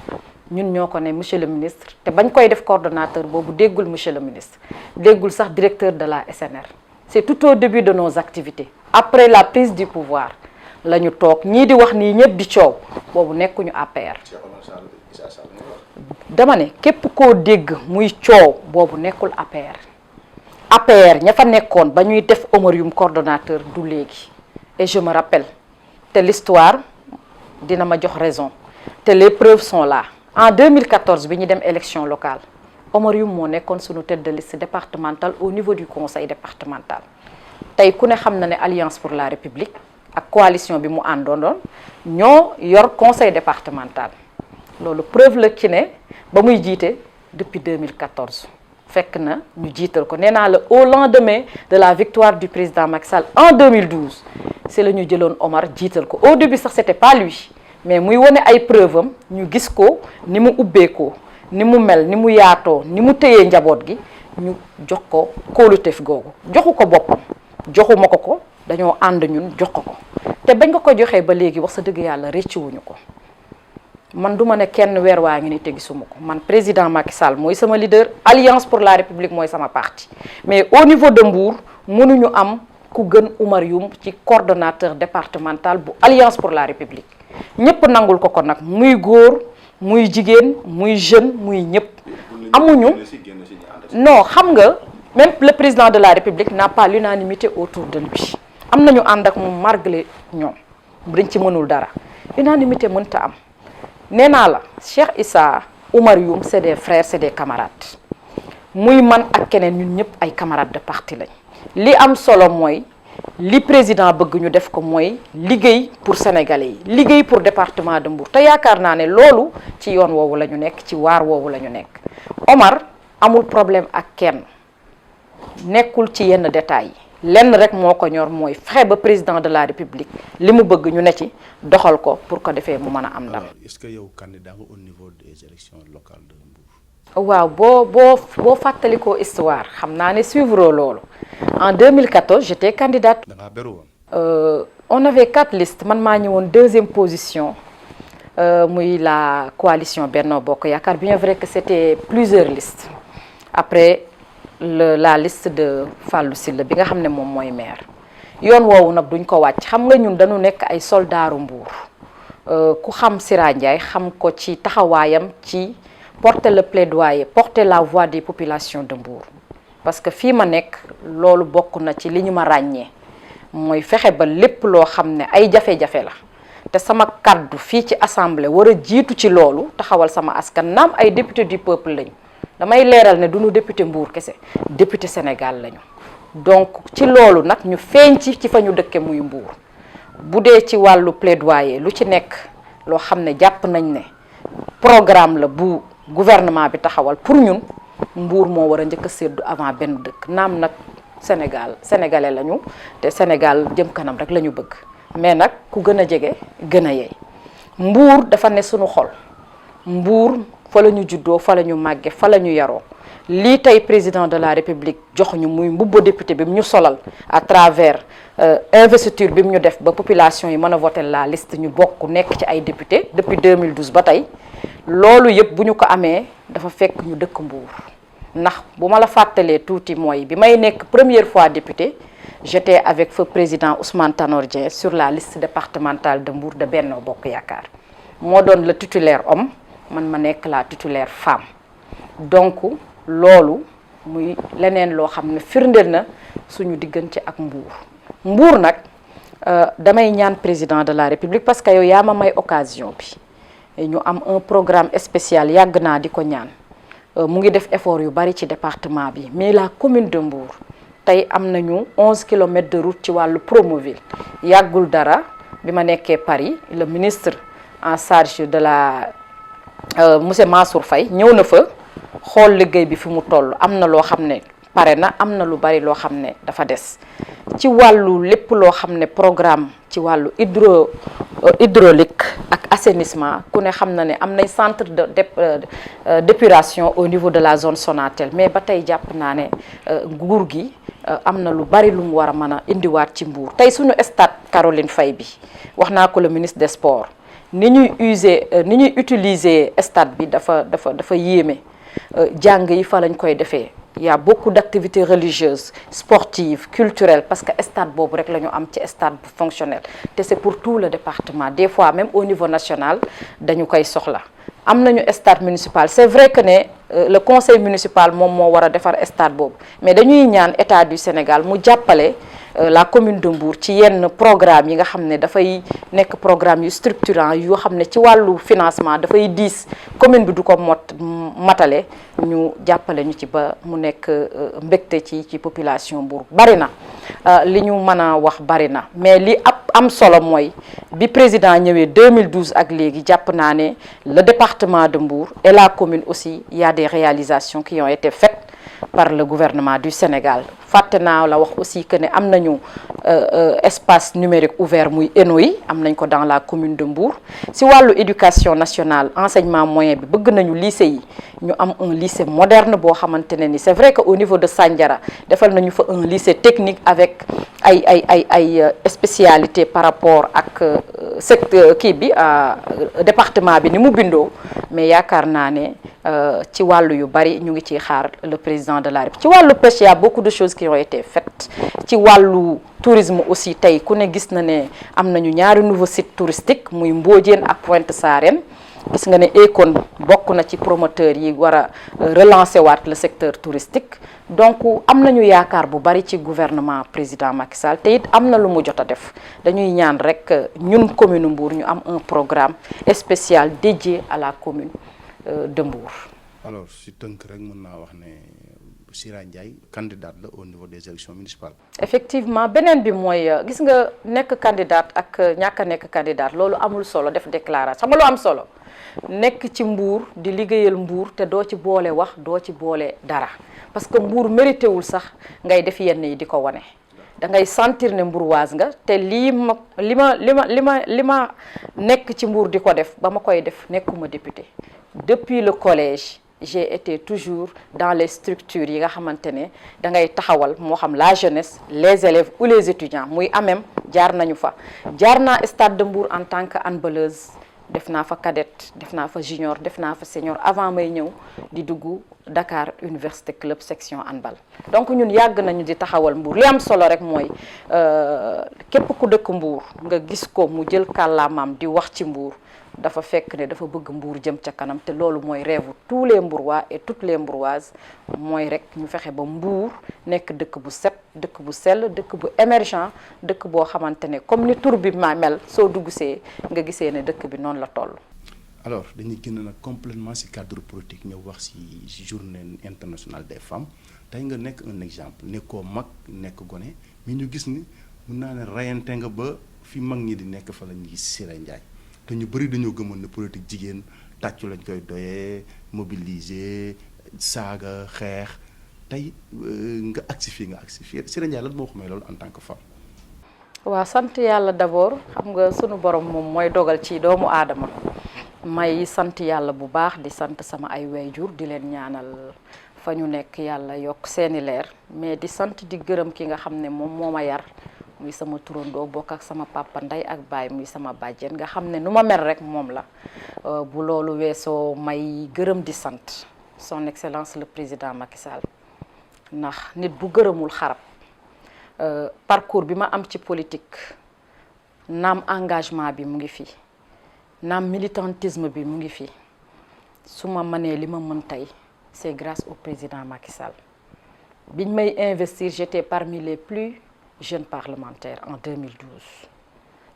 ñun ñoo ko ne monsieur le ministre te bañ koy def coordonnateur boobu déggul monsieur le ministre déggul sax directeur de la SNR c'est tout au début de nos activités après la prise du pouvoir la ñu toog ñii di wax nii ñëpp di coow boobu nekkuñu APR dama ne képp koo dégg muy coow boobu nekkul APR ña fa nekkoon ba ñuy def Omar Youm coordonnateur du léegi et je me rappelle te l'histoire dina ma jox raison te les preuves sont là en 2014 bi ñu dem élection locale Omar Youm moo nekkoon sunu tête de liste départementale au niveau du conseil départemental tey ku ne xam na ne Alliance pour la République ak coalition bi mu àndoon ñoo yor conseil départemental loolu preuve la ci ne ba muy jiite depuis 2014 fekk na ñu jiital ko nee naa la au lendemain de la victoire du président Macky Sall en 2012 c'est la ñu jëloon Omar jiital ko au début sax c'était pas lui mais muy wane ay preuve am ñu gis ko ni mu ubbeekoo ni mu mel ni mu yaatoo ni mu téyee njaboot gi ñu jox ko kóoluteef googu joxu ko boppam joxuma ko dañoo ànd ñun jox ko te bañ ko joxee ba léegi wax sa dëgg yàlla rëccuwuñu ko man du ma ne kenn weer waa ngi ni te gisuma ko man président Macky Sall mooy sama leader Alliance pour la République mooy sama parti mais au niveau de Mbour mënuñu am ku gën Omar Youm ci coordonnateur départemental bu Alliance pour la République ñëpp nangul ko nag muy góor muy jigéen muy jeune muy ñëpp amuñu non xam nga même le président de la République n'a pas l'unanimité autour de lui am nañu ànd ak moom marglé ñoom dañ ci mënul dara unanimité mënta am nee naa la Cheikh Issa Omar Youm c'est des frères c'est des camarades muy man ak keneen ñun ñëpp ay camarades de parti lañ li am solo mooy li président bëgg ñu def ko mooy liggéey pour sénégalais yi liggéey pour département de Mbour te yaakaar naa ne loolu ci yoon woowu la ñu nekk ci waar woowu la ñu nekk Omar amul problème ak kenn nekkul ci yenn détails yi lenn rek moo ko ñor mooy fexe ba président de la République li mu bëgg ñu ne ci doxal ko pour ko defee mu mën a am ndam. Est-ce que yow candidat nga au niveau des élections locales de Mbour? waaw boo fàttalikoo histoire xam naa ne suivre loolu en 2014 j'étais candidate. da ngaa beru woon. On avait 4 listes man maa ñëwoon 2e position muy la coalition Benno Bokk Yaakaar bien vrai que c'était plusieurs listes après la liste de Fallou Sylla bi nga xam ne moom mooy maire yoon woowu nag duñ ko wàcc xam nga ñun dañu nekk ay soldaaru Mbour ku xam Sira Ndiaye xam ko ci taxawaayam ci porter le plaidoyer porter la voix des populations de Mbour parce que fii ma nekk loolu bokk na ci li ñu ma ràññee mooy fexe ba lépp loo xam ne ay jafe-jafe la te sama kaddu fii ci assemblée war a jiitu ci loolu taxawal sama askan naam ay député du peuple lañu damay leeral ne duñu député Mbour kese député Sénégal lañu donc ci loolu nag ñu feeñ ci fa ñu dëkke muy Mbour bu dee ci wàllu plaidoyer lu ci nekk loo xam ne jàpp nañ ne programme la bu gouvernement bi taxawal pour ñun Mbour moo war a njëkk a séddu avant benn dëkk naam nag sénégalais lañu te Sénégal jëm kanam rek la ñu bëgg mais nag ku gën a jege gën a yey Mbour dafa ne suñu xol Mbour fa la ñu juddoo fa la ñu màgge fa la ñu yaroo lii tey président de la république jox ñu muy mbubbu député bi mu ñu solal à travers investiture bi mu ñu def ba population yi mën a voter la liste ñu bokk nekk ci ay député depuis 2012 ba tey loolu yëpp bu ñu ko amee dafa fekk ñu dëkk Mbour ndax bu ma la fàttalee tuuti mooy bi may nekk première fois député j'étais avec feu président Ousmane Tanor Dieng sur la liste départementale de Mbour de Benno Bokk Yaakaar moo doon le titulaire homme man ma nekk la titulaire femme donc loolu muy leneen loo xam ne firndeel na suñu diggante ak Mbour nag damay ñaan président de la république parce que yow yaa ma may occasion bi ñu am un programme spécial yàgg naa di ko ñaan mu ngi def effort yu bari ci département bi mais la commune de Mbour tey am nañu 11 kilomètres de route ci wàllu Promoville yàggul dara bi ma nekkee Paris le ministre en charge de la monsieur Mansour Faye ñëw na fa xool liggéey bi fi mu toll am na loo xam ne pare na am na lu bari loo xam ne dafa des ci wàllu lépp loo xam ne programme ci wàllu hydraulique ak assainissement ku ne xam na ne am nay centre d'épuration au niveau de la zone Sonatel mais ba tey jàpp naa ne nguur gi am na lu bari lu mu war a mën a indiwaat ci Mbour tey suñu stade Caroline Faye bi wax naa ko le ministre des sports ni ñuy utiliser stade bi dafa yéeme jàng yi fa lañ koy defee il y a beaucoup d'activités religieuses sportives culturelles parce que stade boobu rek la ñu am ci stade bu fonctionnel te c'est pour tout le département des fois même au niveau national dañu koy soxla am nañu stade municipal c'est vrai que ne le conseil municipal moom moo war a defar stade boobu mais dañuy ñaan état du Sénégal mu jàppale la commune de Mbour ci yenn programme yi nga xam ne dafay nekk programme yu structurant yoo xam ne ci wàllu financement dafay diis commune bi du ko matale ñu jàppale ñu ci ba mu nekk mbégte ci population Mbour bari na li ñu mën a wax bari na mais li am solo mooy bi président ñëwee 2012 ak léegi jàpp naa ne le département de Mbour et la commune aussi il y a des réalisations qui ont été faites par le gouvernement du Sénégal fàtte naa la wax aussi que ne am nañu espace numérique ouvert muy ENO yi am nañ ko dans la commune de Mbour si wàllu éducation nationale enseignement moyen bi bëgg nañu lycée yi ñu am un lycée moderne boo xamante ne ni c'est vrai que au niveau de Sandiara defal nañu fa un lycée technique avec ay spécialité par rapport ak secteur kii bi département bi ni mu bindoo mais yaakaar naa ne ci wàllu yu bari ñu ngi ciy xaar le président de la République ci wàllu pêche y a beaucoup de choses qui ont été faites ci wàllu tourisme aussi tey ku ne gis na ne am nañu ñaari nouveau site touristique muy Mbodiène ak Pointe Sarène gis nga ne Akon bokk na ci promoteur yi war a relancer waat le secteur touristique donc am nañu yaakaar bu bari ci gouvernement président Macky Sall te it am na lu mu jot a def dañuy ñaan rek ñun commune Mbour ñu am un programme spécial dédié à la commune de Mbour. alors si tënk rek mën naa wax ne Sira Ndiaye candidate la au niveau des élections municipales. effectivement beneen bi mooy gis nga nekk candidate ak ñàkk a nekk candidate loolu amul solo def déclaration xam nga lu am solo nekk ci Mbour di liggéeyal Mbour te doo ci boole wax doo ci boole dara parce que Mbour mérité wul sax ngay def yenn yi di ko wane. da ngay sentir ne Mbouroise nga te li ma nekk ci Mbour di ko def ba ma koy def nekkuma député depuis le collège. j'ai été toujours dans les structures yi nga xamante ne da ngay taxawal moo xam la jeunesse les élèves ou les étudiants muy AMEM jaar nañu fa jaar naa stade de Mbour en tant que handballeuse def naa fa cadette def naa fa junior def naa fa senior avant may ñëw di dugg Dakar Université Club section handball donc ñun yàgg nañu di taxawal Mbour li am solo rek mooy képp ku dëkk Mbour nga gis ko mu jël kàllaamaam di wax ci Mbour dafa fekk ne dafa bëgg Mbour jëm ca kanam te loolu mooy rêve tous les Mbourois et toutes les Mbouroises mooy rek ñu fexe ba Mbour nekk dëkk bu set dëkk bu sell dëkk bu émergent dëkk boo xamante ne comme ni tur bi ma mel soo duggsee nga gisee ne dëkk bi noonu la toll. alors dañuy génn nag complètement ci cadre politique ñëw wax ci journée internationale des femmes tey nga nekk un exemple nekkoo mag nekk gone mais ñu gis ni mun naa ne rayante nga ba fi mag ñi di nekk fa la ñuy gis Sira Ndiaye te ñu bëri dañoo gëmoon ne politique jigéen tàccu lañ koy doyee mobiliser saaga xeex tey nga agsi fii Siré Ndiaye lan moo ko may loolu en tant que femme. waaw sant yàlla d'abord xam nga sunu borom moom mooy dogal ci doomu aadama may sant yàlla bu baax di sant sama ay waajur di leen ñaanal fa ñu nekk yàlla yokk seeni leer mais di sant di gërëm ki nga xam ne moom moo ma yar muy sama turandoo bokk ak sama papa ndey ak baay muy sama bàjjen nga xam ne nu ma mel rek moom la bu loolu weesoo may gërëm di sant son excellence le président Macky Sall ndax nit bu gërëmul xarab parcours bi ma am ci politique naam engagement bi mu ngi fi naam militantisme bi mu ngi fi su ma mënee li ma mën tey c'est grâce au président Macky Sall biñ may investir j'étais parmi les plus jeunes parlementaires en 2012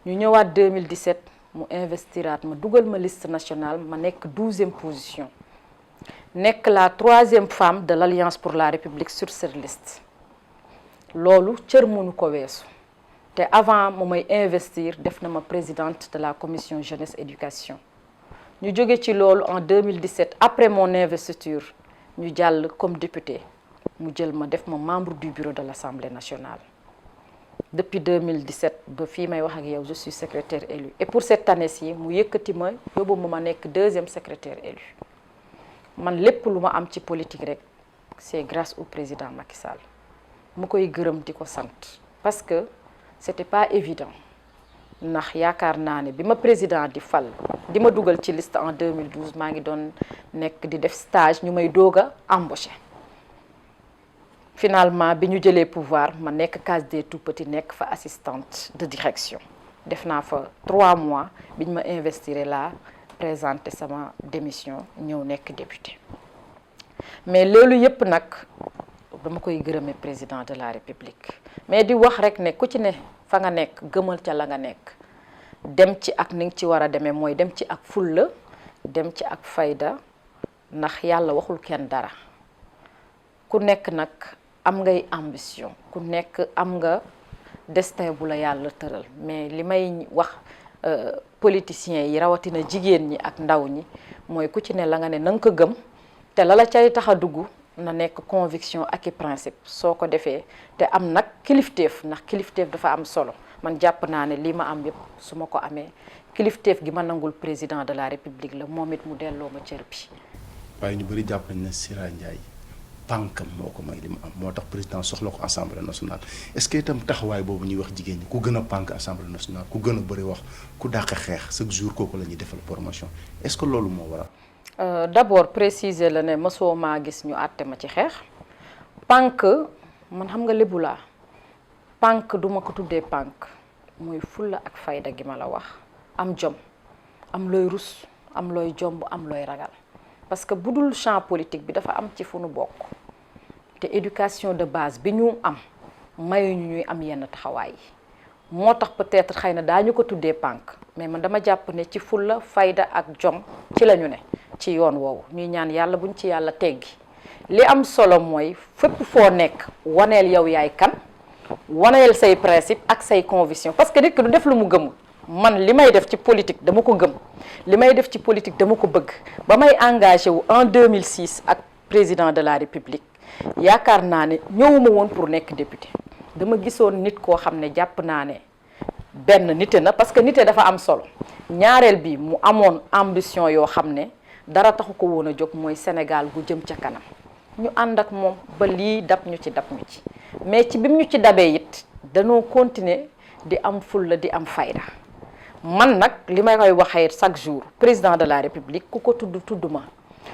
ñu ñëwaat 2017 mu investiraat ma dugal ma liste nationale ma nekk 12e position nekk la 3e femme de l'Alliance pour la République sur cette liste loolu cër mënu ko weesu te avant mu may investir def na ma présidente de la commission jeunesse éducation ñu jóge ci loolu en 2017 après mon investiture ñu jàll comme député mu jël ma def ma membre du bureau de l'Assemblée nationale depuis 2017 ba fii may wax ak yow je suis secrétaire élu et pour cette année-ci mu yëkkati ma yóbbu ma nekk 2e secrétaire élu man lépp lu ma am ci politique rek c'est grâce au président Macky Sall mu koy gërëm di ko sant parce que c'était pas évident ndax yaakaar naa ne bi ma président di fal di ma dugal ci liste en 2012 maa ngi doon nekk di def stage ñu may doog a embauché finalement bi ñu jëlee pouvoir ma nekk case des tout-petits nekk fa assistante de direction def naa fa 3 mois bi ñu ma investir la présenté sama démission ñëw nekk député mais loolu yépp nag dama koy gërëme président de la république mais di wax rek ne ku ci ne fa nga nekk gëmal ca la nga nekk dem ci ak ni nga ci war a demee mooy dem ci ak fulla dem ci ak fayda ndax yàlla waxul kenn dara ku nekk nag am ngay ambition ku nekk am nga destin bu la yàlla tëral mais li may wax politiciens yi rawatina jigéen ñi ak ndaw ñi mooy ku ci ne la nga ne na nga ko gëm te la cay tax a dugg na nekk conviction ak i principe soo ko defee te am nag kilifteef ndax kilifteef dafa am solo man jàpp naa ne lii ma am yëpp su ma ko amee kilifteef gi ma nangul président de la république la moom it mu delloo ma cër bi. waaye ñu bëri jàpp nañ ne Siré Ndiaye pànkam moo ko may li mu am moo tax président soxla ko assemblée nationale est-ce que itam taxawaay boobu ñuy wax jigéen ñi ku gën a pànk assemblée nationale ku gën a bëri wax ku dàq xeex chaque jour kooku la ñuy defal promotion est-ce que loolu moo waral. D'abord préciser la ne mosoo maa gis ñu àtte ma ci xeex pànk man xam nga lébu laa pànk duma ko tuddee pànk mooy fulla ak fayda gi ma la wax am jom am looy rus am looy jomb am looy ragal parce que bu dul champ politique bi dafa am ci fu nu bokk te éducation de base bi ñu am mayuñu ñuy am yenn taxawaay yi moo tax peut-être xëy na daañu ko tuddee pànk mais man dama jàpp ne ci fulla fayda ak jom ci la ñu ne ci yoon woowu ñuy ñaan yàlla buñ ci yàlla teggi li am solo mooy fépp foo nekk waneel yow yaay kan waneel say principe ak say conviction parce que nit ki du def lu mu gëmul man li may def ci politique dama ko gëm li may def ci politique dama ko bëgg ba may engagé wu en 2006 ak président de la république yaakaar naa ne ñëwuma woon pour nekk député dama gisoon nit koo xam ne jàpp naa ne benn nite na parce que nite dafa am solo ñaareel bi mu amoon ambition yoo xam ne dara taxu ko woon a jóg mooy Sénégal gu jëm ca kanam ñu ànd ak moom ba lii dab ñu ci mais ci bim ñu ci dabee it dañoo continuer di am fulla di am fayda man nag li may koy waxee chaque jour président de la république ku ko tudd ma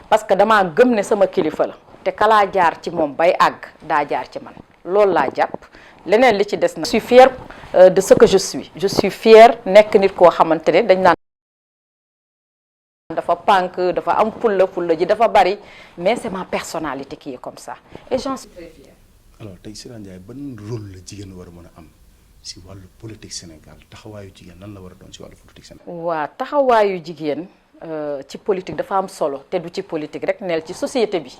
parce que damaa gëm ne sama kilifa la te kalaa jaar ci moom bay àgg daa jaar ci man loolu laa jàpp leneen li ci des na je suis fière de ce que je suis fière nekk nit koo xamante ne dañ naan dafa pànk dafa am fulla ji dafa bari mais c'est ma personnalité qui est comme ça et j'en suis très fière. alors tey Siré Ndiaye ban rôle la jigéen war a mën a am si wàllu politique Sénégal taxawaayu jigéen lan la war a doon si wàllu politique Sénégal. waa taxawaayu jigéen ci politique dafa am solo te du ci politique rek neel ci société bi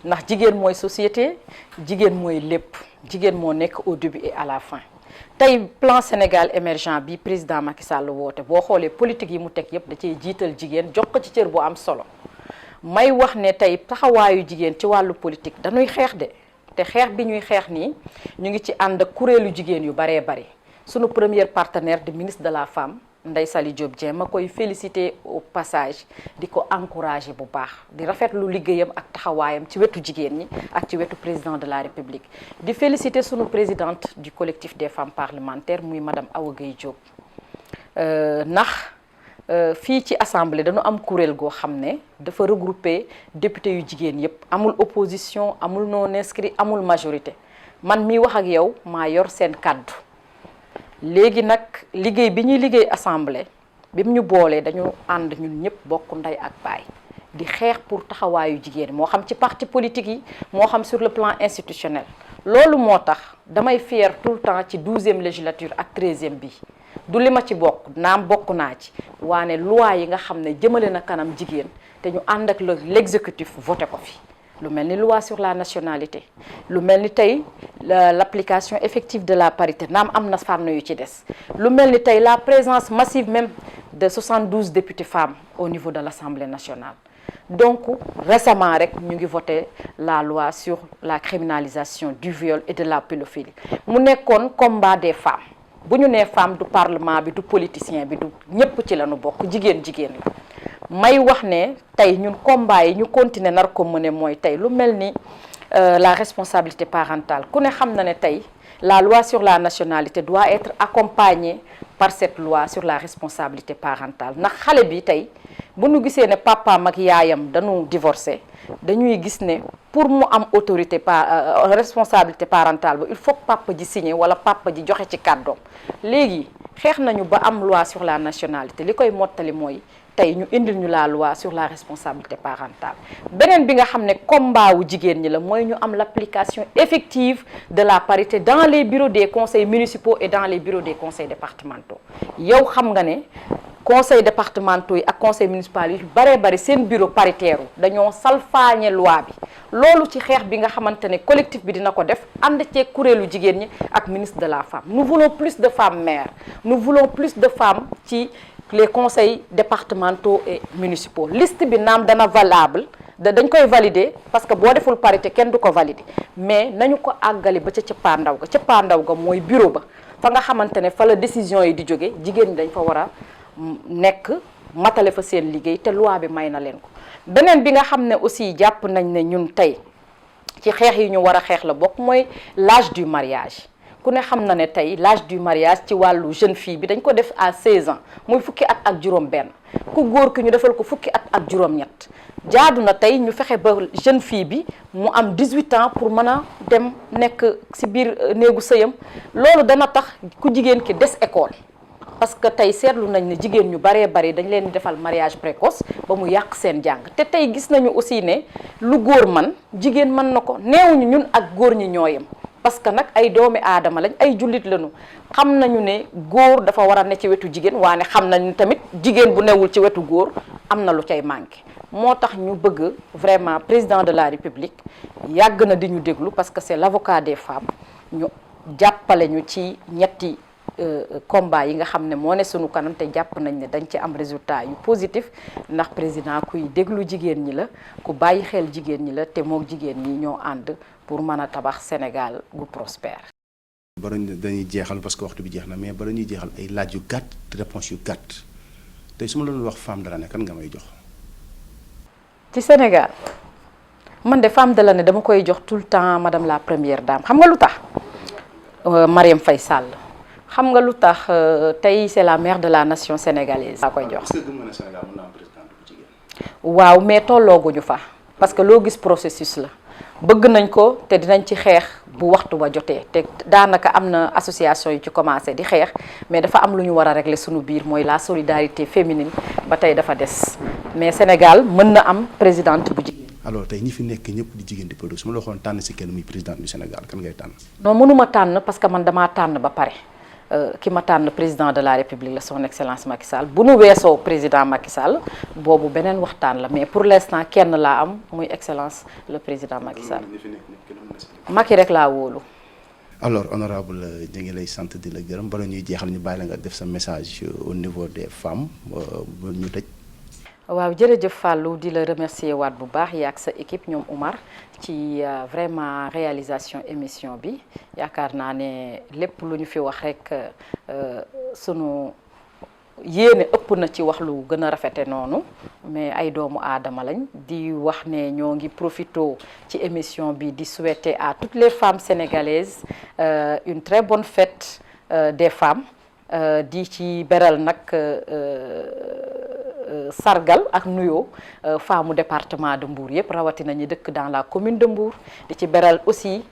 ndax jigéen mooy société jigéen mooy lépp jigéen moo nekk au début et à la fin tey plan Sénégal émergent bi président Macky Sall woote boo xoolee politique yi mu teg yëpp da cee jiital jigéen jox ko ci cër bu am solo may wax ne tey taxawaayu jigéen ci wàllu politique dañuy xeex de te xeex bi ñuy xeex nii ñu ngi ci ànd ak kuréelu jigéen yu baree bari sunu première partenaire de ministre de la femme Ndeye Saly Diop Dieng ma koy féliciter au passage di ko encourager bu baax di rafetlu liggéeyam ak taxawaayam ci wetu jigéen ñi ak ci wetu président de la République di féliciter sunu présidente du collectif des femmes parlementaires muy madame Awa Gueye Diop ndax fii ci assemblée dañu am kuréel goo xam ne dafa regrouper député yu jigéen yépp amul opposition amul non inscrit amul majorité man mi wax ak yow maa yor seen kàddu léegi nag liggéey bi ñuy liggéey assemblée bi mu ñu boolee dañu ànd ñun ñëpp bokk ndey ak baay di xeex pour taxawaayu jigéen moo xam ci parti politique yi moo xam sur le plan institutionnel loolu moo tax damay fier tout le temps ci 12e législature ak 13e bi du li ma ci bokk naam bokk naa ci waane loi yi nga xam ne jëmale na kanam jigéen te ñu ànd ak l'exécutif voté ko fi lu mel ni loi sur la nationalité lu mel ni tey l'application effective de la parité naam am na fànn yu ci des lu mel ni tey la présence massive même de 72 députés femmes au niveau de l'Assemblée nationale donc récemment rek ñu ngi voté la loi sur la criminalisation du viol et de la pédophilie mu nekkoon combat des femmes bu ñu nee femme du parlement bi du politicien bi du ñépp ci la ñu bokk jigéen la may wax ne tey ñun combat yi ñu continuer nar ko mëne mooy tey lu mel ni la responsabilité parentale ku ne xam na ne tey la loi sur la nationalité doit être accompagnée par cette loi sur la responsabilité parentale ndax xale bi tey bu ñu gisee ne papaam ak yaayam dañu divorcé dañuy gis ne pour mu am autorité responsabilité parentale ba il faut que papa ji signé wala papa ji joxe ci kàddoom léegi xeex nañu ba am loi sur la nationalité li koy mottali mooy tey ñu indil ñu la loi sur la responsabilité parentale beneen bi nga xam ne combat wu jigéen ñi la mooy ñu am l'application effective de la parité dans les bureaux des conseils municipaux et dans les bureaux des conseils départementaux yow xam nga ne conseils départementaux yi ak conseils municipaux yi baree bari seen bureau paritaire dañoo salfaañe loi bi loolu ci xeex bi nga xamante ne collectif bi dina ko def ànd ceeg kuréelu jigéen ñi ak ministre de la femme nous voulons plus de femmes maires nous voulons plus de femmes ci les conseils départementaux et municipaux liste bi naam dana valable dañ koy valider parce que boo deful parité kenn du ko valider mais nañu ko àggali ba ca cëppaandaw ga mooy bureau ba fa nga xamante ne fa la décision yi di jóge jigéen ñi dañ fa war a nekk matale fa seen liggéey te loi bi may na leen ko beneen bi nga xam ne aussi jàpp nañ ne ñun tey ci xeex yi ñu war a xeex la bokk mooy l'âge du mariage ku ne xam na ne tey l'âge du mariage ci wàllu jeune fille bi dañ ko def à 16 ans muy fukki at ak juróom benn ku góor ki ñu defal ko fukki at ak juróom ñett jaadu na tey ñu fexe ba jeune fille bi mu am 18 ans pour mën a dem nekk ci biir néegu sëyam loolu dana tax ku jigéen ki des école parce que tey seetlu nañ ne jigéen ñu baree bari dañ leen di defal mariage précoce ba mu yàq seen jàng te tey gis nañu aussi ne lu góor man jigéen mën na ko neewuñu ñun ak góor ñi ñooyam parce que nag ay doomi aadama lañ ay jullit lañu xam nañu ne góor dafa war a ne ci wetu jigéen waane xam nañu tamit jigéen bu newul ci wetu góor am na lu cay manqué moo tax ñu bëgg vraiment président de la République yàgg na di ñu déglu parce que c'est l'avocat des femmes ñu jàppale ñu ci ñetti combat yi nga xam ne moo ne sunu kanam te jàpp nañ ne dañ ci am résultat yu positif ndax président kuy déglu jigéen ñi la ku bàyyi xel jigéen ñi la te moog jigéen ñi ñoo ànd pour mën a tabax Sénégal gu prospère. bari dañuy jeexal parce que waxtu bi jeex na mais bari ñuy jeexal ay laaj yu gàtt réponse yu gàtt tey su ma la doon wax femme de l'année kan nga may jox. ci Sénégal man de femme de l'année dama koy jox tout le temps madame la première dame xam nga lu tax Marième Faye Sall. xam nga lu tax tey c'est la mère de la nation sénégalaise. laa koy jox est-ce que gëm nga ne Sénégal mën na am présidente bu jigéen. waaw mais tollooguñu fa parce que loo gis processus la bëgg nañ ko te dinañ ci xeex bu waxtu ba jotee te daanaka am na association yu ci commencé di xeex mais dafa am lu ñu war a régler suñu biir mooy la solidarité féminine ba tey dafa des mais Sénégal mën na am présidente bu jigéen. alors tey ñi fi nekk ñëpp di jigéen di produit su ma la waxoon tànn si kenn muy présidente du Sénégal kan ngay tànn. non mënuma tànn parce que man damaa tànn ba pare. ki ma tànn président de la République la son excellence Macky Sall bu nu weesoo président Macky Sall boobu beneen waxtaan la mais pour l'instant kenn laa am muy excellence le président Macky Sall Macky rek laa wóolu. alors honorable ñu ngi lay sant di la gërëm bala ñuy jeexal ñu bàyyi la nga def sa message au niveau des femmes ñu tëj. waaw jërëjëf Fallou di la remercier waat bu baax yaak sa équipe ñoom Oumar ci vraiment réalisation émission bi yaakaar naa ne lépp lu ñu fi wax rek sunu yéene ëpp na ci wax lu gën a rafete noonu mais ay doomu aadama lañ di wax ne ñoo ngi profito ci émission bi di souhaiter à toutes les femmes sénégalaises une très bonne fête des femmes di ci beral nag sargal ak nuyoo femme département de Mbour yëpp rawatina ñi dëkk dans la commune de Mbour di ci beral aussi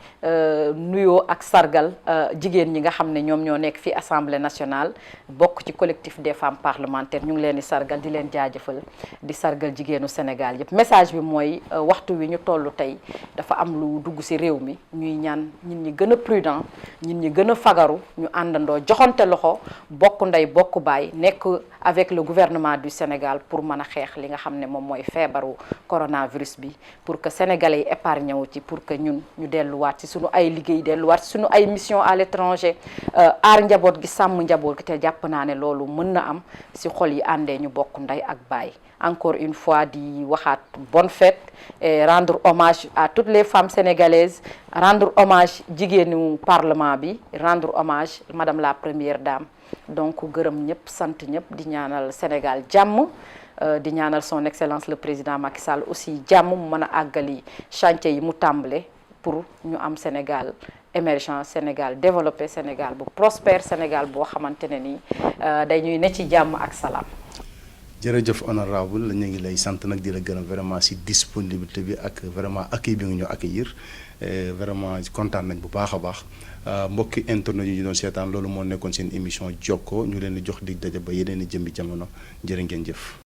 nuyoo ak sargal jigéen ñi nga xam ne ñoom ñoo nekk fii assemblée nationale bokk ci collectif des femmes parlementaires ñu ngi leen di sargal di leen jaajëfal di sargal jigéenu Sénégal yëpp message bi mooy waxtu wi ñu toll tey dafa am lu dugg ci réew mi ñuy ñaan ñit ñi gën a prudent ñit ñi gën a fagaru ñu àndandoo joxante loxo bokk ndey bokk baay nekk avec le gouvernement du Sénégal pour mën a xeex li nga xam ne moom mooy feebaru coronavirus bi pour que sénégalais yi épargne wu ci pour que ñun ñu delluwaat ci suñu ay liggéey delluwaat ci suñu ay mission à l'étranger aar njaboot gi sàmm njaboot gi te jàpp naa ne loolu mën na am ci xol yi àndee ñu bokk ndey ak baay encore une fois di waxaat bonne fête et rendre hommage à toutes les femmes sénégalaises rendre hommage jigéenu parlement bi rendre hommage madame la première dame donc gërëm ñëpp sant ñëpp di ñaanal Sénégal jàmm di ñaanal son excellence le président Macky Sall aussi jàmm mu mën a àggali chantier yi mu tàmbale pour ñu am Sénégal émergent Sénégal développé Sénégal bu prospère Sénégal boo xamante ne ni dañuy ne ci jàmm ak salaam. jërëjëf honorable ñu ngi lay sant nag di la gërëm vraiment ci disponibilité bi ak vraiment accueil bi nga ñu accueillir vraiment kontaan nañ bu baax a baax mbokki internet yi ñu doon seetaan loolu moo nekkoon seen émission Jokko ñu leen di jox dig daje ba yeneen i jëmbi jamono jërë ngeen jëf.